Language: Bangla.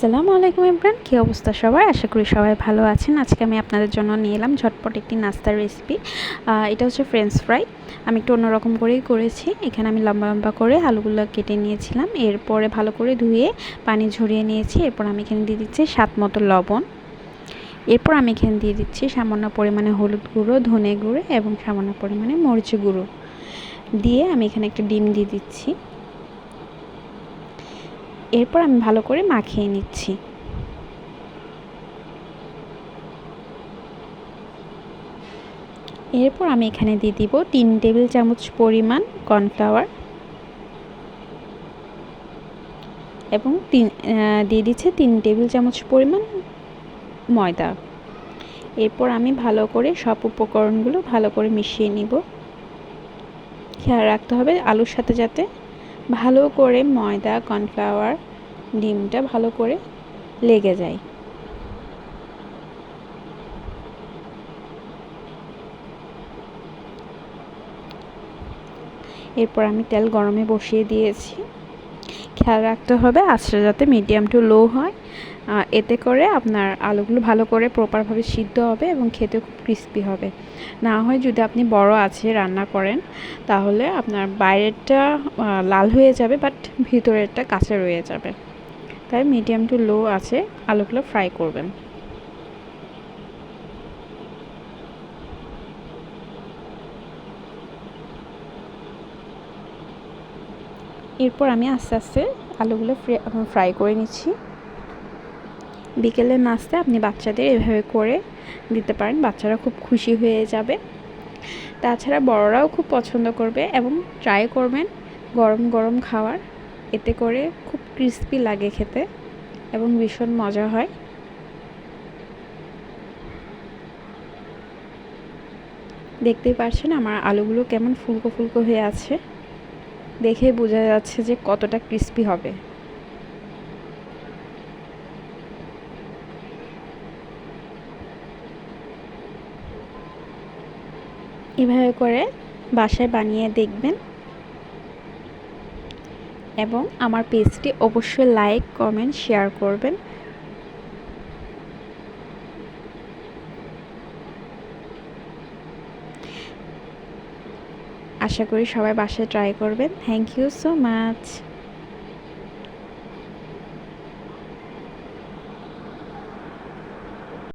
আসসালামু আলাইকুম এভরিওয়ান, কী অবস্থা সবার? আশা করি সবাই ভালো আছেন। আজকে আমি আপনাদের জন্য নিয়ে এলাম ঝটপট একটি নাস্তার রেসিপি। এটা হচ্ছে ফ্রেঞ্চ ফ্রাই। আমি একটু অন্যরকম করেই করেছি। এখানে আমি লম্বা লম্বা করে আলুগুলো কেটে নিয়েছিলাম, এরপরে ভালো করে ধুয়ে পানি ঝরিয়ে নিয়েছি। এরপর আমি এখানে দিয়ে দিচ্ছি স্বাদ মতো লবণ। এরপর আমি এখানে দিয়ে দিচ্ছি সামান্য পরিমাণে হলুদ গুঁড়ো, ধনে গুঁড়ো এবং সামান্য পরিমাণে মরিচ গুঁড়ো দিয়ে আমি এখানে একটা ডিম দিয়ে দিচ্ছি। এরপর আমি ভালো করে মাখিয়ে নিচ্ছি। এরপর আমি এখানে দিয়ে দিব 3 টেবিল চামচ পরিমাণ কর্নফ্লাওয়ার এবং দিয়ে দিচ্ছে 3 টেবিল চামচ পরিমাণ ময়দা। এরপর আমি ভালো করে সব উপকরণগুলো ভালো করে মিশিয়ে নিব। খেয়াল রাখতে হবে আলুর সাথে যাতে ভালো করে ময়দা, কর্নফ্লাওয়ার, ডিমটা ভালো করে লেগে যায়। এরপর আমি তেল গরমে বসিয়ে দিয়েছি। খেয়াল রাখতে হবে আঁচটা যাতে মিডিয়াম টু লো হয়, এতে করে আপনার আলুগুলো ভালো করে প্রপারভাবে সিদ্ধ হবে এবং খেতে খুব ক্রিস্পি হবে। না হয় যদি আপনি বড় আঁচে রান্না করেন তাহলে আপনার বাইরেরটা লাল হয়ে যাবে বাট ভিতরেরটা কাঁচা রয়ে যাবে। তাই মিডিয়াম টু লো আঁচে আলুগুলো ফ্রাই করবেন। এরপর আমি আস্তে আস্তে আলুগুলো ফ্রাই করে নিচ্ছি। বিকেলের নাস্তায় আপনি বাচ্চাদের এভাবে করে দিতে পারেন, বাচ্চারা খুব খুশি হয়ে যাবে। তাছাড়া বড়রাও খুব পছন্দ করবে এবং ট্রাই করবেন গরম গরম খাওয়ার, এতে করে খুব ক্রিস্পি লাগে খেতে এবং ভীষণ মজা হয়। দেখতেই পাচ্ছেন আমার আলুগুলো কেমন ফুলকো ফুলকো হয়ে আছে, দেখে বোঝা যাচ্ছে যে কতটা ক্রিস্পি হবে। এভাবে করে বাসায় বানিয়ে দেখবেন এবং আমার পেজটি অবশ্যই লাইক, কমেন্ট, শেয়ার করবেন। আশা করি সবাই বাসায় ট্রাই করবেন। Thank you so much.